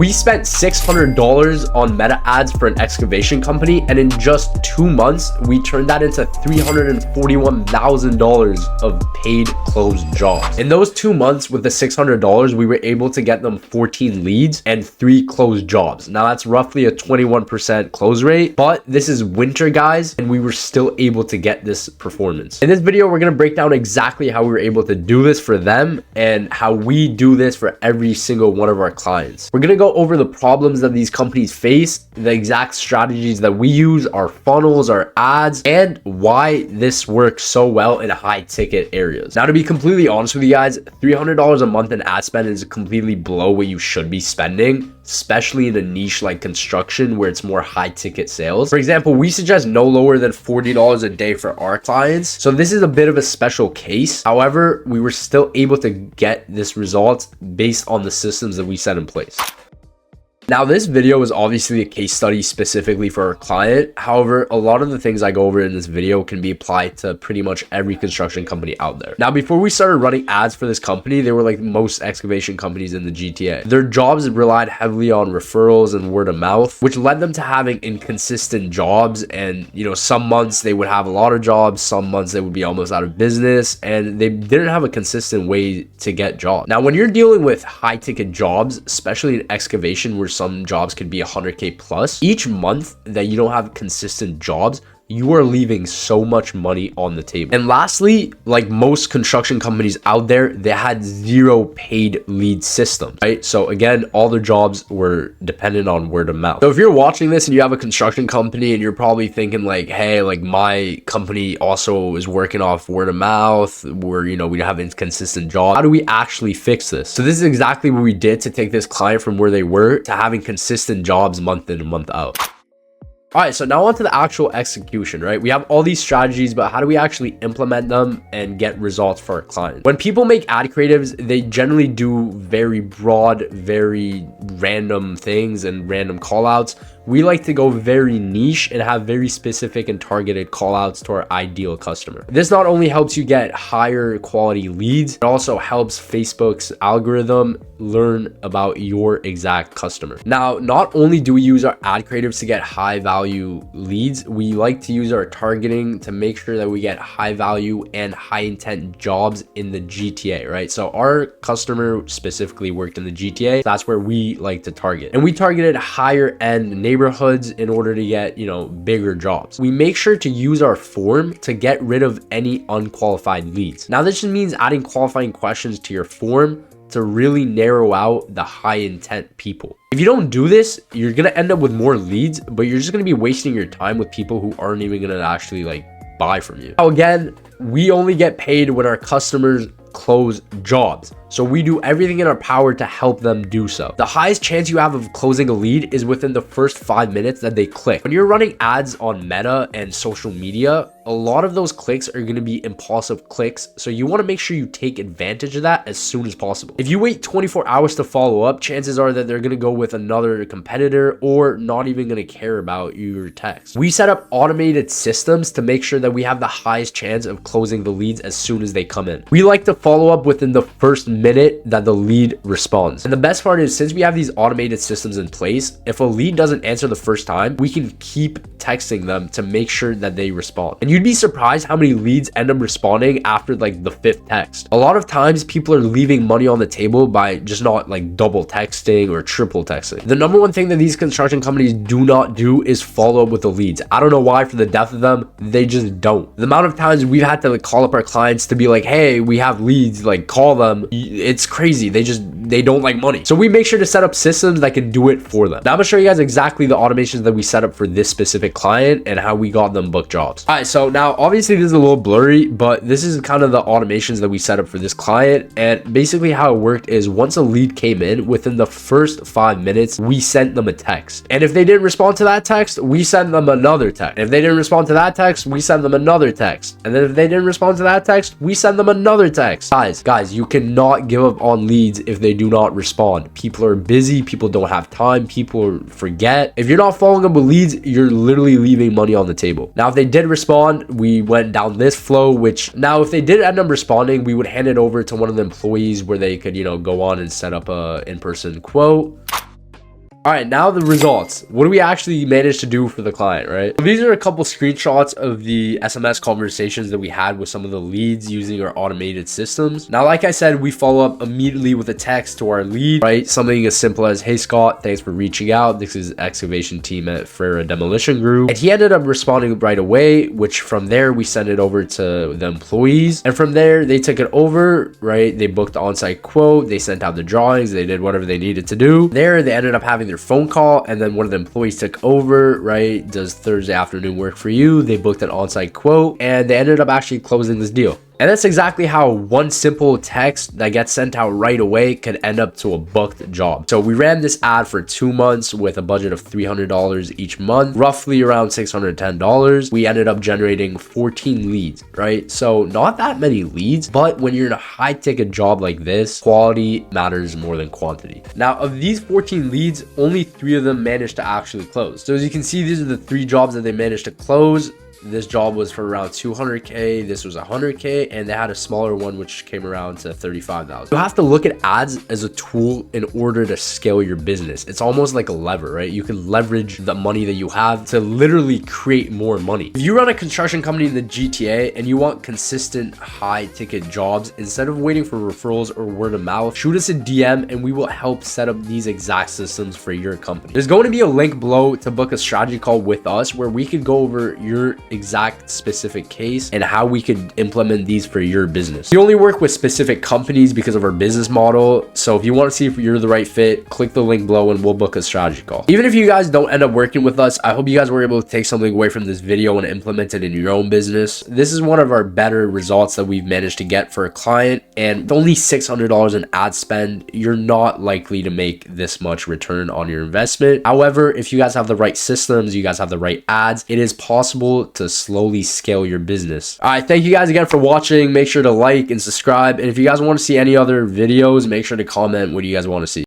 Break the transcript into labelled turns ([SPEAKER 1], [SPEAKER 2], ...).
[SPEAKER 1] We spent $600 on meta ads for an excavation company, and in just 2 months, we turned that into $341,000 of paid closed jobs. In those 2 months with the $600, we were able to get them 14 leads and 3 closed jobs. Now that's roughly a 21% close rate, but this is winter, guys, and we were still able to get this performance. In this video, we're going to break down exactly how we were able to do this for them and how we do this for every single one of our clients. We're going to go over the problems that these companies face, the exact strategies that we use, our funnels, our ads, and why this works so well in high ticket areas. Now, to be completely honest with you guys, $300 a month in ad spend is completely below what you should be spending, especially in a niche like construction where it's more high ticket sales. For example, we suggest no lower than $40 a day for our clients. So this is a bit of a special case. However, we were still able to get this result based on the systems that we set in place. Now, this video is obviously a case study specifically for our client. However, a lot of the things I go over in this video can be applied to pretty much every construction company out there. Now, before we started running ads for this company, they were like most excavation companies in the GTA. Their jobs relied heavily on referrals and word of mouth, which led them to having inconsistent jobs. And, you know, some months they would have a lot of jobs, some months they would be almost out of business, and they didn't have a consistent way to get jobs. Now, when you're dealing with high ticket jobs, especially in excavation where some jobs could be 100K plus, each month that you don't have consistent jobs, you are leaving so much money on the table. And lastly, like most construction companies out there, they had zero paid lead systems, right? So again, all their jobs were dependent on word of mouth. So if you're watching this and you have a construction company and you're probably thinking like, hey, like my company also is working off word of mouth, where, you know, we have inconsistent jobs. How do we actually fix this? So this is exactly what we did to take this client from where they were to having consistent jobs month in and month out. All right, so now on to the actual execution, right? We have all these strategies, but how do we actually implement them and get results for our clients? When people make ad creatives, they generally do very broad, very random things and random call outs. We like to go very niche and have very specific and targeted call outs to our ideal customer. This not only helps you get higher quality leads, it also helps Facebook's algorithm learn about your exact customer. Now, not only do we use our ad creatives to get high value leads, we like to use our targeting to make sure that we get high value and high intent jobs in the GTA, right? So our customer specifically worked in the GTA. So that's where we like to target. And we targeted higher end neighborhoods in order to get, you know, bigger jobs. We make sure to use our form to get rid of any unqualified leads. Now, this just means adding qualifying questions to your form to really narrow out the high intent people. If you don't do this, you're going to end up with more leads, but you're just going to be wasting your time with people who aren't even going to actually like buy from you. Now, again, we only get paid when our customers close jobs. So we do everything in our power to help them do so. The highest chance you have of closing a lead is within the first 5 minutes that they click. When you're running ads on Meta and social media, a lot of those clicks are going to be impulsive clicks. So you want to make sure you take advantage of that as soon as possible. If you wait 24 hours to follow up, chances are that they're going to go with another competitor or not even going to care about your text. We set up automated systems to make sure that we have the highest chance of closing the leads as soon as they come in. We like to follow up within the first minute that the lead responds. And the best part is, since we have these automated systems in place, if a lead doesn't answer the first time, we can keep texting them to make sure that they respond. And you'd be surprised how many leads end up responding after like the 5th text. A lot of times people are leaving money on the table by just not like double texting or triple texting. The number one thing that these construction companies do not do is follow up with the leads. I don't know why, for the death of them, they just don't. The amount of times we've had to like call up our clients to be like, hey, we have leads, like call them. It's crazy. They don't like money. So we make sure to set up systems that can do it for them. Now I'm gonna show you guys exactly the automations that we set up for this specific client and how we got them booked jobs. All right, so now obviously this is a little blurry, but this is kind of the automations that we set up for this client. And basically how it worked is, once a lead came in, within the first 5 minutes, we sent them a text. And if they didn't respond to that text, we sent them another text. And if they didn't respond to that text, we sent them another text. And then if they didn't respond to that text, we send them another text. Guys, you cannot give up on leads if they do not respond. People are busy, people don't have time, people forget. If you're not following up with leads, you're literally leaving money on the table. Now, if they did respond, we went down this flow, which now if they did end up responding, we would hand it over to one of the employees where they could, you know, go on and set up a in-person quote. All right, now the results. What do we actually manage to do for the client, right? So these are a couple screenshots of the SMS conversations that we had with some of the leads using our automated systems. Now, like I said, we follow up immediately with a text to our lead, right? Something as simple as, hey, Scott, thanks for reaching out. This is Excavation team at Frera Demolition Group. And he ended up responding right away, which from there, we sent it over to the employees. And from there, they took it over, right? They booked the on-site quote. They sent out the drawings. They did whatever they needed to do. There, they ended up having their phone call, and then one of the employees took over, right? Does Thursday afternoon work for you? They booked an on-site quote, and they ended up actually closing this deal. And that's exactly how one simple text that gets sent out right away could end up to a booked job. So we ran this ad for 2 months with a budget of $300 each month, roughly around $610. We ended up generating 14 leads, right? So not that many leads, but when you're in a high ticket job like this, quality matters more than quantity. Now, of these 14 leads, only 3 of them managed to actually close. So as you can see, these are the 3 jobs that they managed to close. This job was for around 200K. This was 100K, and they had a smaller one which came around to 35,000. You have to look at ads as a tool in order to scale your business. It's almost like a lever, right? You can leverage the money that you have to literally create more money. If you run a construction company in the GTA and you want consistent high ticket jobs, instead of waiting for referrals or word of mouth, shoot us a DM and we will help set up these exact systems for your company. There's going to be a link below to book a strategy call with us where we could go over your exact specific case and how we could implement these for your business. We only work with specific companies because of our business model. So if you want to see if you're the right fit, click the link below and we'll book a strategy call. Even if you guys don't end up working with us, I hope you guys were able to take something away from this video and implement it in your own business. This is one of our better results that we've managed to get for a client, and with only $600 in ad spend, you're not likely to make this much return on your investment. However, if you guys have the right systems, you guys have the right ads, it is possible to slowly scale your business. All right, thank you guys again for watching. Make sure to like and subscribe, and if you guys want to see any other videos, make sure to comment what you guys want to see.